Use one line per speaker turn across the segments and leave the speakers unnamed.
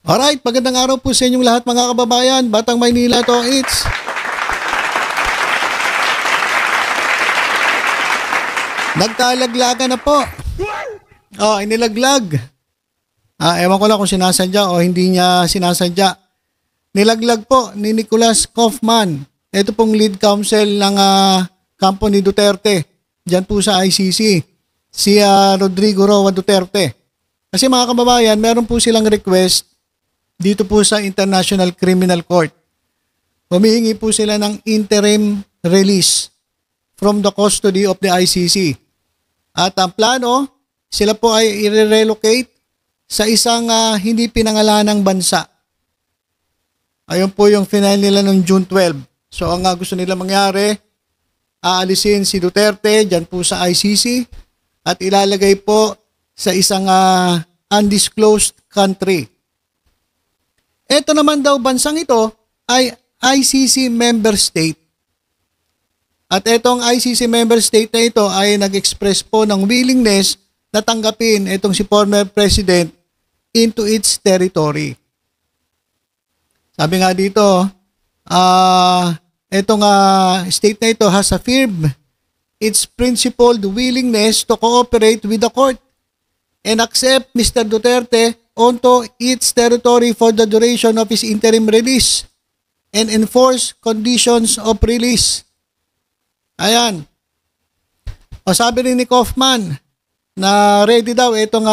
Alright, magandang araw po sa inyong lahat mga kababayan. Batang Maynila to, it's nagkalaglagan na po. Inilaglag. Ewan ko lang kung sinasadya o hindi niya sinasadya. Nilaglag po ni Nicolas Kaufman. Ito pong lead counsel ng kampo ni Duterte. Diyan po sa ICC. Si Rodrigo Roa Duterte. Kasi mga kababayan, meron po silang request dito po sa International Criminal Court. Humihingi po sila ng interim release from the custody of the ICC. At ang plano, sila po ay i-relocate sa isang hindi pinangalanang bansa. Ayun po yung final nila noong June 12. So ang gusto nila mangyari, aalisin si Duterte dyan po sa ICC at ilalagay po sa isang undisclosed country. Ito naman daw bansang ito ay ICC member state. At itong ICC member state na ito ay nag-express po ng willingness na tanggapin itong si former president into its territory. Sabi nga dito, itong state na ito has affirmed its principled willingness to cooperate with the court and accept Mr. Duterte onto its territory for the duration of his interim release and enforce conditions of release. Ayan. O sabi rin ni Kaufman na ready daw itong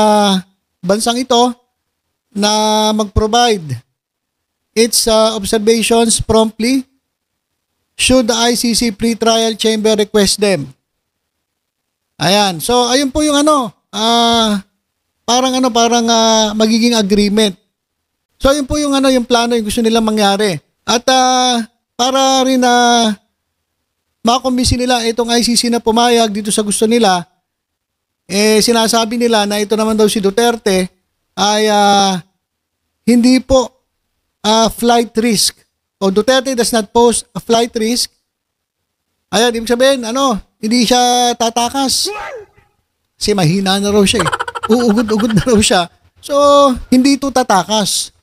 bansang ito na mag-provide its observations promptly should the ICC pre-trial chamber request them. Ayan. So ayun po yung parang magiging agreement. So yun po yung yung plano yung gusto nilang mangyari. At para rin makumbisi nila itong ICC na pumayag dito sa gusto nila, sinasabi nila na ito naman daw si Duterte ay hindi po flight risk. O Duterte does not pose a flight risk. Ayan, ibig sabihin, hindi siya tatakas. Kasi mahina na raw siya uugod-ugod na raw siya. So, hindi ito tatakas.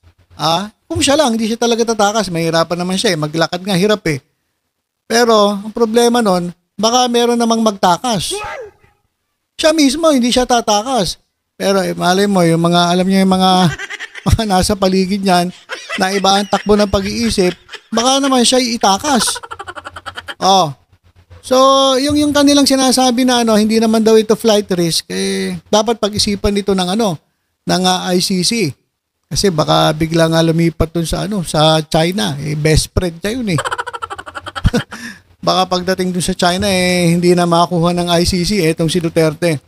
Kung siya lang, hindi siya talaga tatakas. Mahirapan naman siya maglakad nga, hirap Pero, ang problema nun, baka meron namang magtakas. Siya mismo, hindi siya tatakas. Pero, malay mo, yung mga, alam niyo yung mga nasa paligid niyan, na iba ang takbo ng pag-iisip, baka naman siya itakas. So, yung kanilang sinasabi na hindi naman daw ito flight risk, dapat pag-isipan nito ng ng ICC. Kasi baka bigla nga lumipat dun sa sa China, best friend siya yun Baka pagdating dun sa China hindi na makakuha ng ICC itong si Duterte.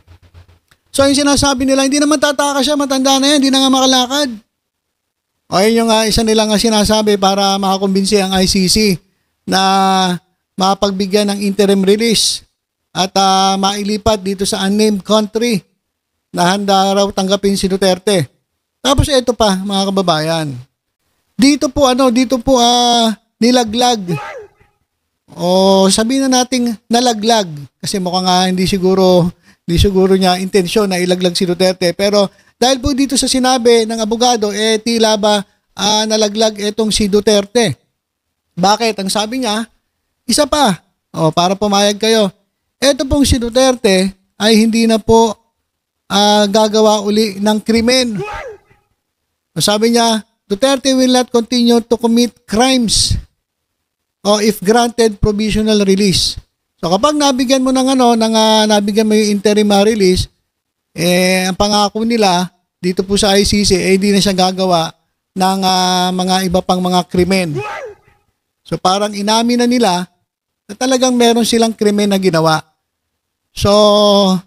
So, yung sinasabi nila, hindi naman tataka siya, matanda na yan, hindi na nga makalakad. O yun yung isa nilang sinasabi para makakumbinsi ang ICC na mapagbigyan ng interim release at mailipat dito sa unnamed country na handa raw tanggapin si Duterte. Tapos ito pa mga kababayan. Dito po nilaglag. O sabihin na nating nalaglag kasi mukhang hindi siguro niya intensyon na ilaglag si Duterte, pero dahil po dito sa sinabi ng abogado tila ba nalaglag itong si Duterte. Bakit? Ang sabi niya, isa pa, para pumayag kayo. Ito pong si Duterte ay hindi na po gagawa uli ng krimen. Sabi niya, Duterte will not continue to commit crimes if granted provisional release. So kapag nabigyan mo nabigyan mo yung interim release, ang pangako nila dito po sa ICC hindi na siya gagawa ng mga iba pang mga krimen. So parang inamin na nila na talagang meron silang krimen na ginawa. So,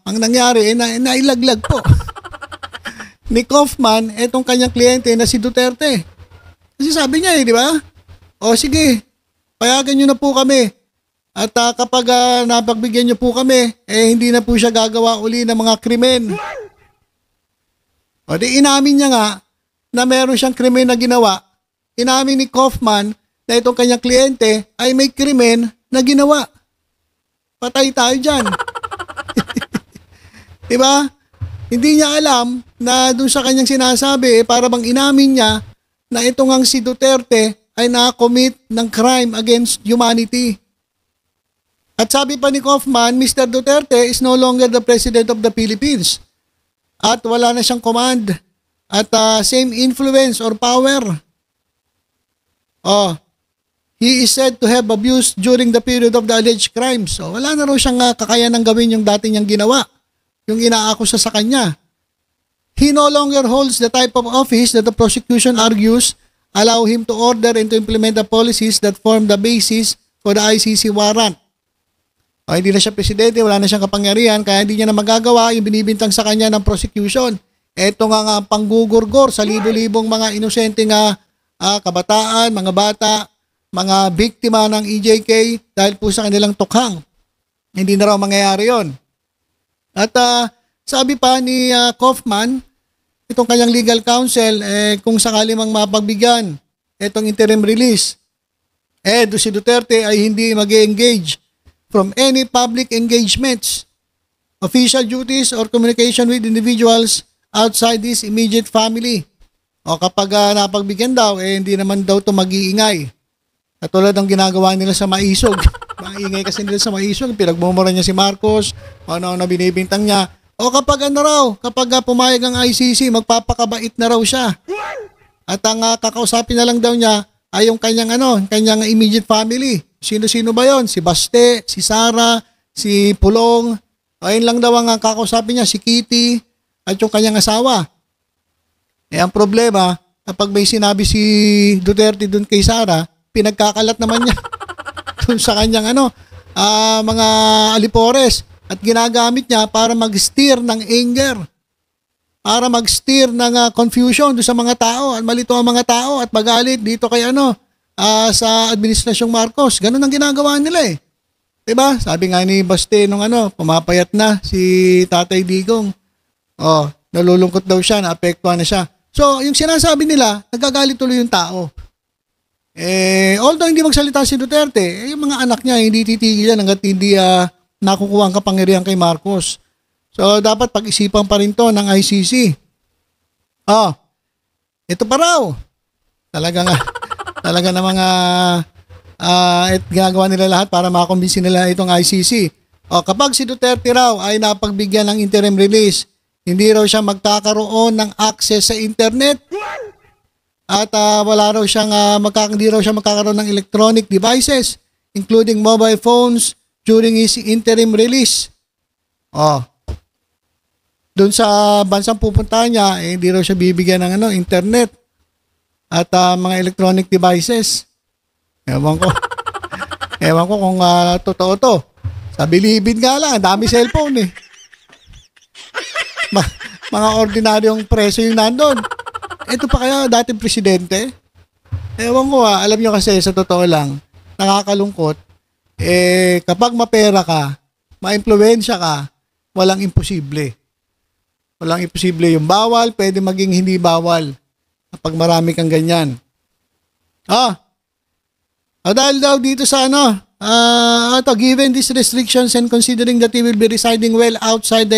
ang nangyari, nailaglag po ni Kaufman itong kanyang kliyente na si Duterte. Kasi sabi niya di ba? O sige, payagan nyo na po kami. At kapag napagbigyan nyo po kami, hindi na po siya gagawa uli ng mga krimen. O di inamin niya nga na meron siyang krimen na ginawa. Inamin ni Kaufman na itong kanyang kliyente ay may krimen na ginawa. Patay tayo dyan. Diba? Hindi niya alam na dun sa kanyang sinasabi, para bang inamin niya na ito ngang si Duterte ay na-commit ng crime against humanity. At sabi pa ni Kaufman, Mr. Duterte is no longer the President of the Philippines. At wala na siyang command at same influence or power. He is said to have abused during the period of the alleged crimes. So wala na raw siyang kakayanang gawin yung dati niyang ginawa, yung inaakusa sa kanya. He no longer holds the type of office that the prosecution argues allow him to order and to implement the policies that form the basis for the ICC warrant. Hindi na siya presidente, wala na siyang kapangyarihan, kaya hindi niya na magagawa yung binibintang sa kanya ng prosecution. Ito nga panggugurgor sa libo-libong mga inosenteng kabataan, mga bata, mga biktima ng EJK dahil po sa kanilang tukhang. Hindi na raw mangyayari yon. At sabi pa ni Kaufman, itong kanyang legal counsel, kung sakali mang mapagbigyan itong interim release, si Duterte ay hindi mag-engage from any public engagements, official duties, or communication with individuals outside his immediate family. O kapag napagbigyan daw, hindi naman daw ito mag-iingay. Katulad ng ginagawa nila sa Maisog. Maingay kasi nila sa Maisog, pinagmumura niya si Marcos, ano na binibintang niya. O kapag kapag pumayag ang ICC, magpapakabait na raw siya. At ang kakausapin na lang daw niya ay yung kanyang immediate family. Sino-sino ba yon? Si Baste, si Sara, si Pulong. Ayun lang daw ang kakausapin niya, si Kitty, at yung kanyang asawa. Ang problema, kapag may sinabi si Duterte dun kay Sara, pinagkakalat naman niya dun sa kanyang mga alipores. At ginagamit niya para mag-steer ng anger. Para mag-steer ng confusion doon sa mga tao. At malito ang mga tao at magalit dito kay sa Administrasyong Marcos. Ganun ang ginagawa nila eh. Diba? Sabi nga ni Baste nung pumapayat na si Tatay Digong. Nalulungkot daw siya, naapektuhan na siya. So, yung sinasabi nila, nagagalit tuloy yung tao. Although hindi magsalita si Duterte, yung mga anak niya hindi titigil yan hanggat hindi nakukuha ang kapangyarihan kay Marcos. So, dapat pag-isipan pa rin to ng ICC. Ito pa raw. Talaga na mga ginagawa nila lahat para makakumbinsi nila itong ICC. Kapag si Duterte raw ay napagbigyan ng interim release, hindi raw siya magkakaroon ng access sa internet at hindi raw siya magkakaroon ng electronic devices including mobile phones during his interim release. Doon sa bansang pupuntahan niya, hindi raw siya bibigyan ng internet at mga electronic devices. Ewan ko kung totoo to. Sa bilibid nga lang, dami cellphone eh. Mga ordinaryong preso yung nandun. Ito pa kaya dating presidente? Ewan ko alam nyo kasi sa totoo lang, nakakalungkot. Kapag mapera ka, maimpluwensya ka, walang imposible. Walang imposible yung bawal, pwede maging hindi bawal. Kapag marami kang ganyan. Dahil daw dito sa given these restrictions and considering that he will be residing well outside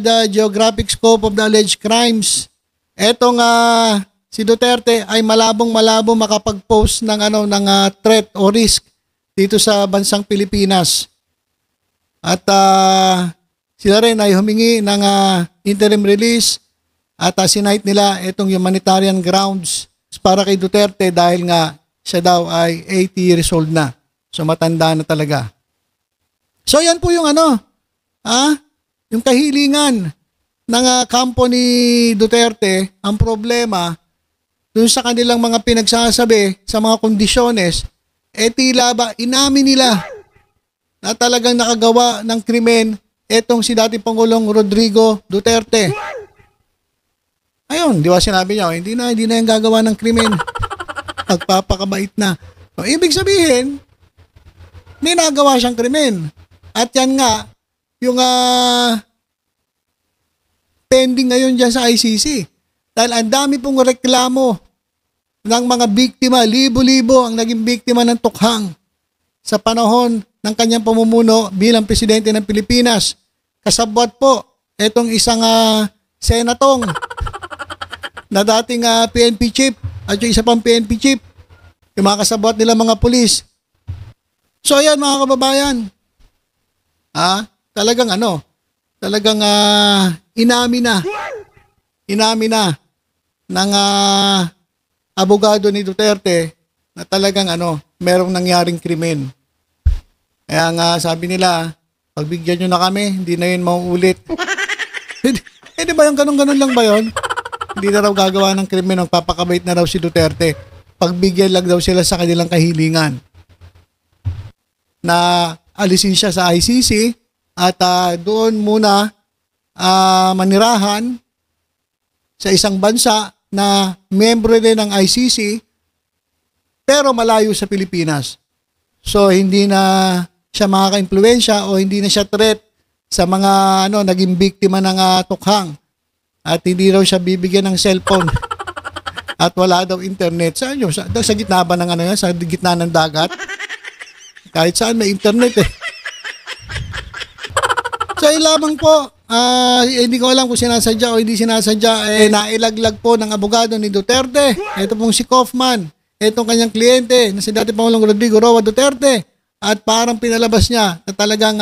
the geographic scope of the alleged crimes, etong si Duterte ay malabong-malabo makapag-post ng threat o risk dito sa bansang Pilipinas. At sila rin ay humingi ng interim release at sinight nila itong humanitarian grounds para kay Duterte dahil nga siya daw ay 80 years old na. So matanda na talaga. So yan po yung yung kahilingan ng kampo ni Duterte. Ang problema dun sa kanilang mga pinagsasabi sa mga kondisyones, tila ba inamin nila na talagang nakagawa ng krimen etong si dating Pangulong Rodrigo Duterte. Ayun, di ba sinabi niya, hindi na yung gagawa ng krimen. Magpapakabait na. So, ibig sabihin, may nagawa siyang krimen. At yan nga, yung pending ngayon dyan sa ICC. Dahil ang dami pong reklamo ng mga biktima, libo-libo ang naging biktima ng tukhang sa panahon ng kanyang pamumuno bilang presidente ng Pilipinas. Kasabwat po, etong isang senatong na dating PNP chief at yung isa pang PNP chief. Yung mga kasabot nila mga pulis. So ayan mga kababayan. Talagang talagang inamin na ng abogado ni Duterte na talagang merong nangyaring krimen. Kaya nga sabi nila, pagbigyan nyo na kami, hindi na yun mauulit. Di ba yung ganun-ganun lang ba yun? Hindi na raw gagawa ng krimen, magpapakabait na raw si Duterte. Pagbigyan lang daw sila sa kanilang kahilingan. Na alisin siya sa ICC at doon muna manirahan sa isang bansa na miyembro din ng ICC pero malayo sa Pilipinas. So hindi na siya makaka-impluwensya o hindi na siya threat sa mga naging biktima ng tukhang at hindi raw siya bibigyan ng cellphone at wala daw internet. Saan yun? Sa gitna ba ng sa gitna ng dagat? Kahit saan may internet eh. So yun lamang po, hindi ko alam kung sinasadya o hindi sinasadya, nailaglag po ng abogado ni Duterte. Ito pong si Kaufman, itong kanyang kliyente na si dati Pangulong Rodrigo Roa Duterte at parang pinalabas niya na talagang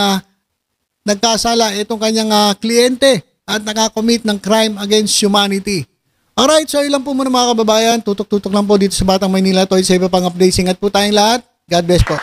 nagkasala itong kanyang kliyente at nakakommit ng crime against humanity. Alright, so yun lang po muna mga kababayan. Tutok-tutok lang po dito sa Batang Maynila. Ito sa iba pang updates. Ingat po tayong lahat. God bless po.